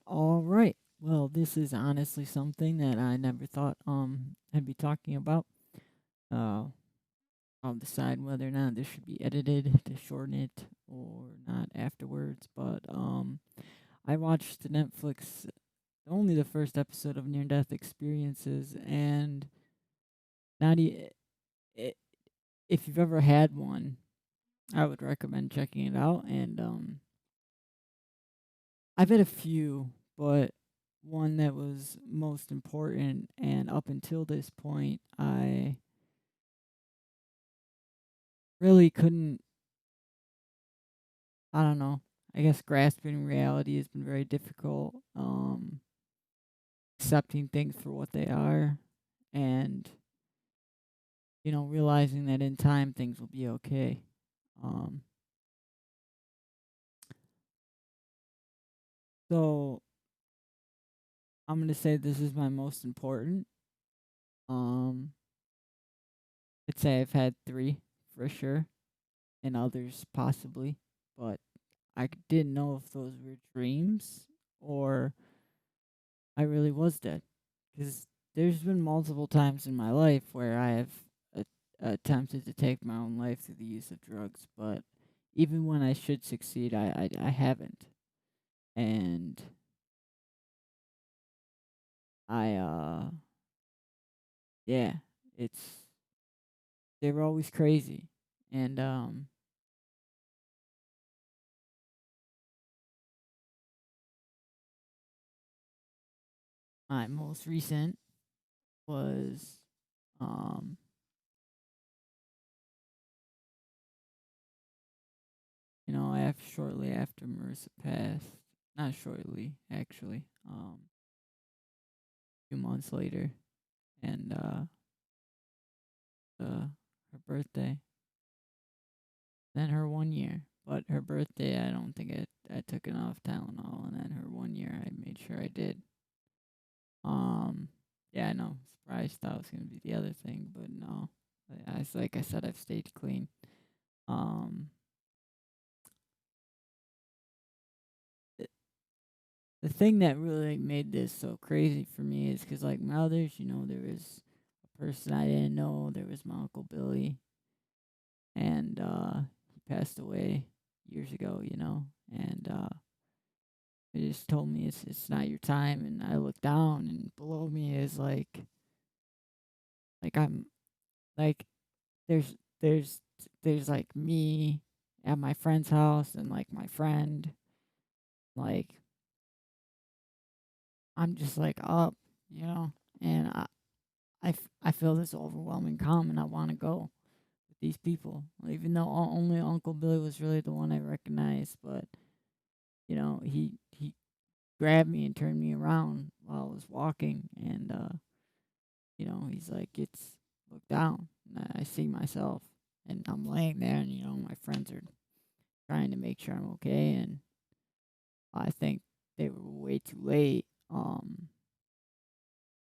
All right. Well, this is honestly something that I never thought I'd be talking about. Uh I'll decide whether or not this should be edited to shorten it or not afterwards, but I watched the Netflix only the first episode of Near Death Experiences, and not if you've ever had one, I would recommend checking it out. And I've had a few, but one that was most important, and up until this point, I really couldn't, I don't know, I guess grasping reality has been very difficult. Accepting things for what they are, and, realizing that in time things will be okay. Um, so I'm going to say this is my most important. Um, I'd say I've had three for sure, and others possibly, but didn't know if those were dreams or I really was dead. Because there's been multiple times in my life where I have a- attempted to take my own life through the use of drugs, but even when I should succeed, I haven't. And yeah, it's, they were always crazy. And, my most recent was, um, shortly after Marissa passed. Not shortly, actually. 2 months later, and her birthday, then her 1 year. But her birthday, I don't think I took enough Tylenol, and then her 1 year, I made sure I did. Um, yeah, I know. Surprised that was gonna be the other thing, but no. Like I said, I've stayed clean. Um, the, the thing that really made this so crazy for me is because, like my others, there was a person I didn't know. There was my uncle Billy, and he passed away years ago. And it just told me it's not your time. And I looked down, and below me is like I'm like there's there's there's like me at my friend's house, and like my friend, like I'm just like up, you know, and I feel this overwhelming calm, and I want to go with these people, even though only Uncle Billy was really the one I recognized. But he grabbed me and turned me around while I was walking, and he's like, "It's look down." And I see myself, and I'm laying there, and my friends are trying to make sure I'm okay, and I think they were way too late.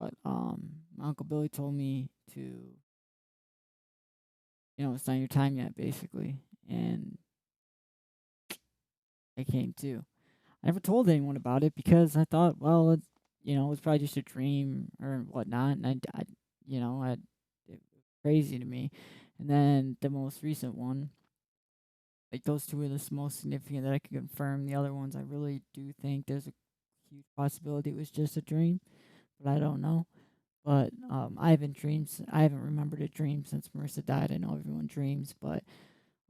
But my Uncle Billy told me to, it's not your time yet, basically, and I came to. I never told anyone about it because I thought, well, it was probably just a dream or whatnot, and it was crazy to me. And then the most recent one, like those two are the most significant that I can confirm. The other ones, I really do think there's a huge possibility it was just a dream, but I don't know. But I haven't remembered a dream since Marissa died. I know everyone dreams, but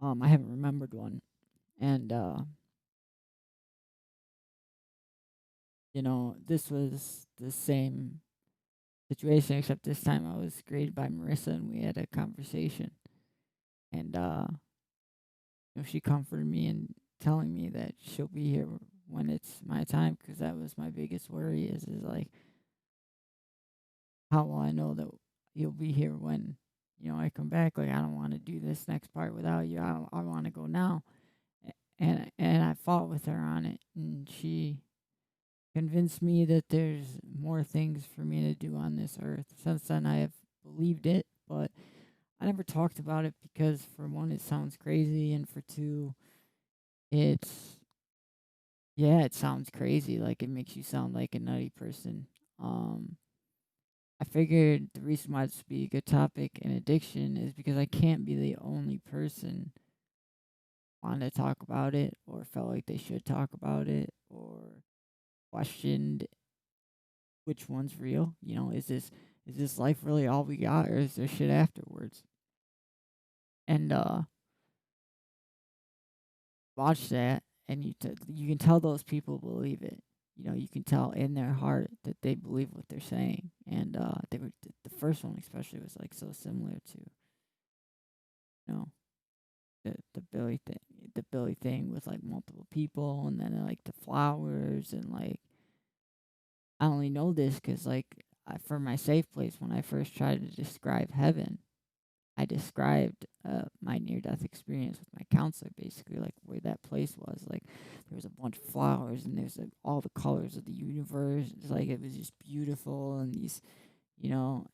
I haven't remembered one. And this was the same situation, except this time I was greeted by Marissa, and we had a conversation. And she comforted me in telling me that she'll be here when it's my time, because that was my biggest worry is like, how will I know that you'll be here when I come back? Like, I don't want to do this next part without you. I want to go now. And I fought with her on it, and she convinced me that there's more things for me to do on this earth. Since then, I have believed it, but I never talked about it because, for one, it sounds crazy, and for two, it's Yeah, it sounds crazy. Like it makes you sound like a nutty person. Um, I figured the reason why this would be a good topic in addiction is because I can't be the only person wanting to talk about it or felt like they should talk about it or questioned which one's real. Is this life really all we got or is there shit afterwards? And watch that and you can tell those people believe it. You can tell in their heart that they believe what they're saying. And the first one especially was like so similar to, you know, the Billy thing with like multiple people, and then like the flowers, and like I only know this because like for my safe place, when I first tried to describe heaven, I described my near death experience with my counselor, basically like where that place was. Like there was a bunch of flowers, and there's like all the colors of the universe. It's like it was just beautiful, and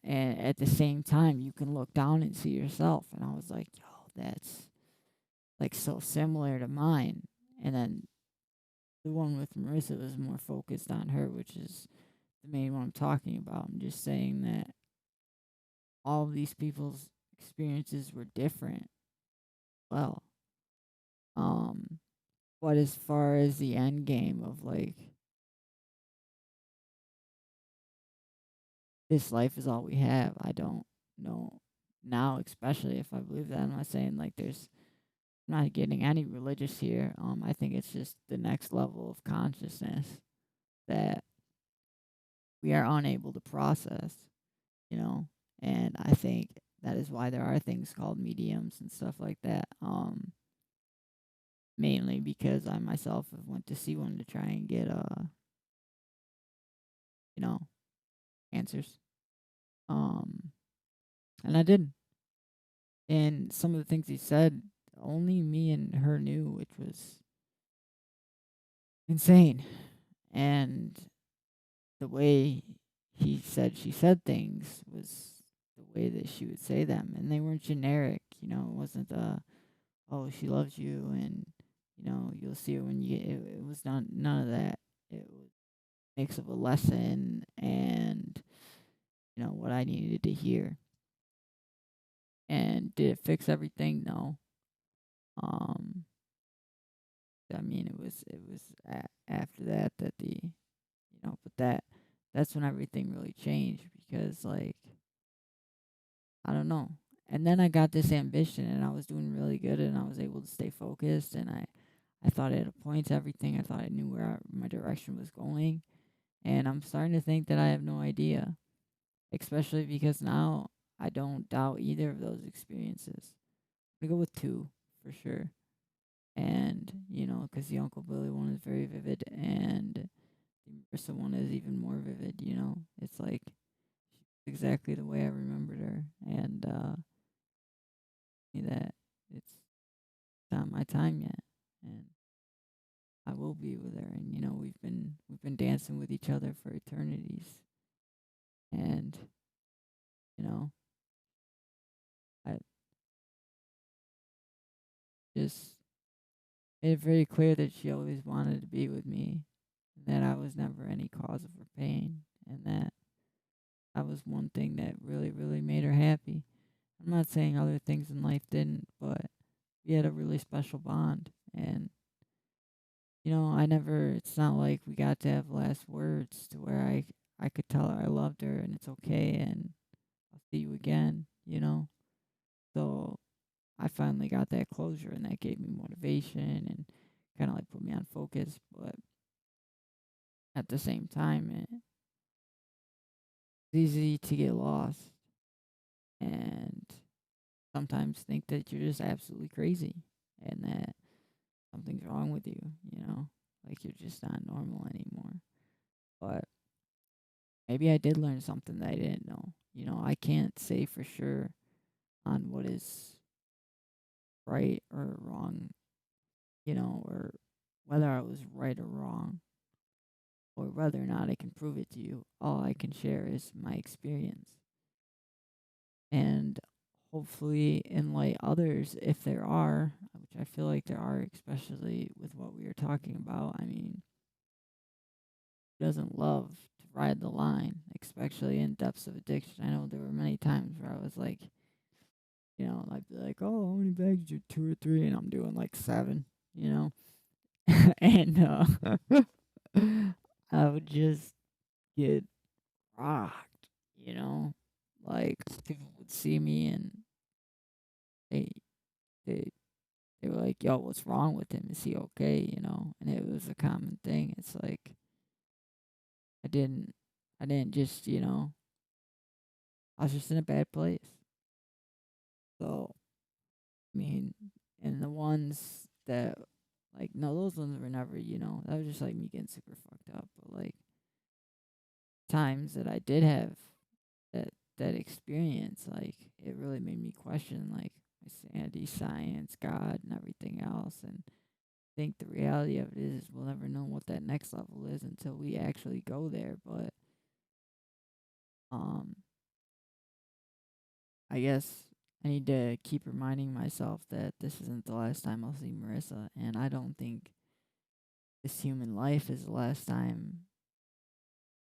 and at the same time you can look down and see yourself. And I was like, yo, that's like so similar to mine. And then the one with Marissa was more focused on her, which is the main one I'm talking about. I'm just saying that all of these people's experiences were different. Well, um, but as far as the end game of like this life is all we have, I don't know now, especially if I believe that. I'm not saying like I'm not getting any religious here. I think it's just the next level of consciousness that we are unable to process, you know. And I think that is why there are things called mediums and stuff like that. Mainly because I myself have went to see one to try and get you know, answers. Um, and I did. And some of the things he said, only me and her knew, which was insane. And the way she said things was the way that she would say them, and they weren't generic. It wasn't oh, she loves you, and you'll see her when you get it. It was not none of that. It was a mix of a lesson and what I needed to hear. And did it fix everything? No. Um, I mean, it was after that but that's when everything really changed because like I don't know. And then I got this ambition and I was doing really good and I was able to stay focused and I thought I had a point to everything. I thought I knew where my direction was going. And I'm starting to think that I have no idea, especially because now I don't doubt either of those experiences. I go with two for sure. And, because the Uncle Billy one is very vivid and the Marissa one is even more vivid, It's like exactly the way I remembered her. And, that it's not my time yet. And I will be with her. And, we've been dancing with each other for eternities. And, you know, I just made it very clear that she always wanted to be with me and that I was never any cause of her pain and that was one thing that really, really made her happy. I'm not saying other things in life didn't, but we had a really special bond. And, it's not like we got to have last words to where I could tell her I loved her and it's okay and I'll see you again. So I finally got that closure and that gave me motivation and kind of like put me on focus. But at the same time, it's easy to get lost and sometimes think that you're just absolutely crazy and that something's wrong with you, like you're just not normal anymore. But maybe I did learn something that I didn't know. I can't say for sure on what is right or wrong, or whether I was right or wrong, or whether or not I can prove it to you. All I can share is my experience. And hopefully enlighten others if there are, which I feel like there are, especially with what we were talking about. I mean, who doesn't love to ride the line, especially in depths of addiction? I know there were many times where I was like, I'd be like, oh, how many bags? You 2 or 3, and I'm doing like 7, you know, and I would just get rocked, you know, like people would see me and they they they were like, "Yo, what's wrong with him? Is he okay?" And it was a common thing. It's like I didn't I didn't just, I was just in a bad place. So, I mean, and the ones that like no, those ones were never, that was just like me getting super fucked up. But like times that I did have that that experience, like it really made me question like my sanity, science, God, and everything else. And think the reality of it is we'll never know what that next level is until we actually go there. But um, I guess I need to keep reminding myself that this isn't the last time I'll see Marissa, and I don't think this human life is the last time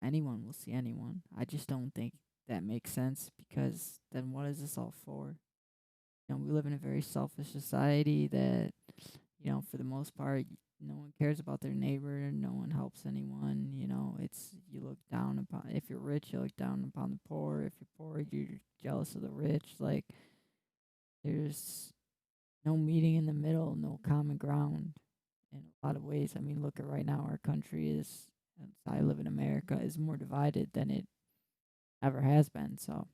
anyone will see anyone. I just don't think that makes sense because then what is this all for? We live in a very selfish society that, for the most part, no one cares about their neighbor. No one helps anyone. It's you look down upon. If you're rich, you look down upon the poor. If you're poor, you're jealous of the rich. Like there's no meeting in the middle, no common ground in a lot of ways. I mean, look at right now, our country is. I live in America, is more divided than it ever has been. So,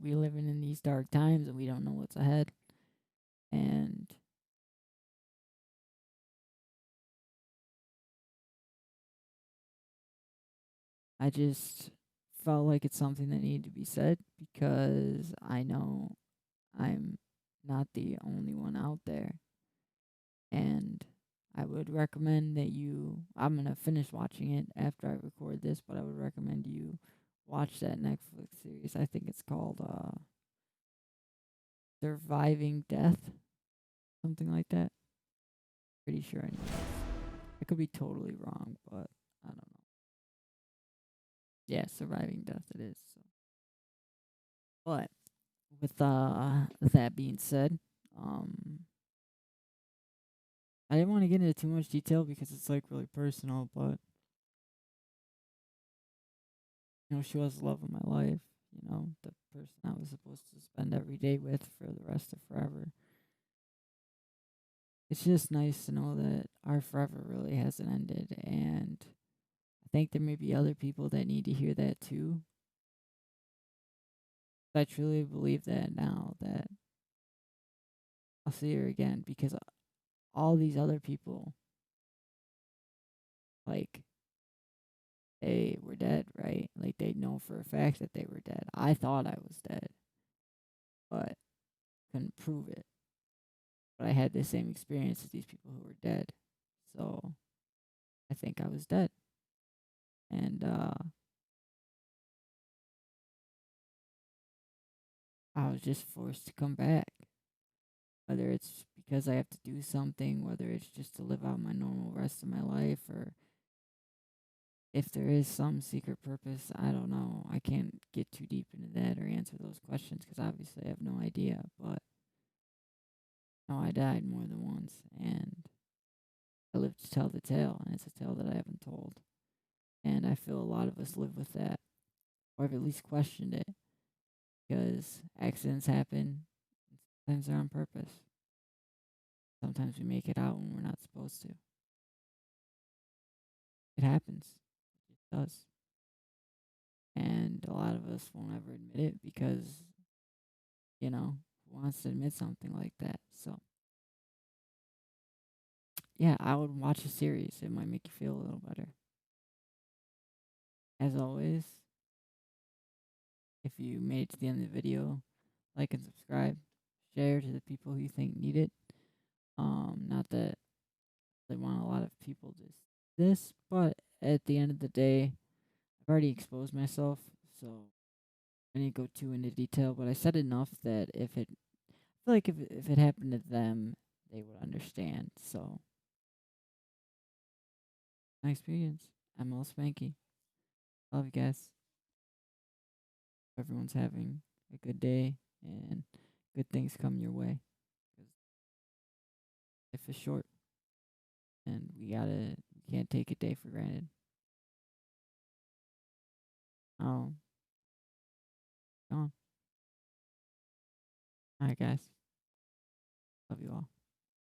we living in these dark times, and we don't know what's ahead. And I just felt like it's something that needed to be said because I know I'm not the only one out there. And I would recommend that I'm going to finish watching it after I record this, but I would recommend you watch that Netflix series. I think it's called Surviving Death, something like that. Pretty sure, anyways. I could be totally wrong, but I don't know. Yeah, Surviving Death it is. So. But with that being said, um I didn't want to get into too much detail because it's like really personal, but she was the love of my life, the person I was supposed to spend every day with for the rest of forever. It's just nice to know that our forever really hasn't ended, and I think there may be other people that need to hear that too. I truly believe that now that I'll see her again because all these other people, like, they were dead, right? Like, they know for a fact that they were dead. I thought I was dead, but couldn't prove it. But I had the same experience as these people who were dead. So I think I was dead. And I was just forced to come back. Whether it's because I have to do something, whether it's just to live out my normal rest of my life, or if there is some secret purpose, I don't know. I can't get too deep into that or answer those questions because obviously I have no idea. But no, I died more than once, and I live to tell the tale, and it's a tale that I haven't told. And I feel a lot of us live with that, or have at least questioned it, because accidents happen. Sometimes they're on purpose. Sometimes we make it out when we're not supposed to. It happens. It does. And a lot of us won't ever admit it because, who wants to admit something like that? So, yeah, I would watch a series. It might make you feel a little better. As always, if you made it to the end of the video, like and subscribe. Share to the people who you think need it. Not that they want a lot of people to this, but at the end of the day, I've already exposed myself, so I didn't go too into detail, but I said enough that I feel like if it happened to them, they would understand. So, my experience. I'm all Spanky. Love you guys. Everyone's having a good day and good things come your way. 'Cause life is short, and we can't take a day for granted. Oh, gone. All right, guys. Love you all.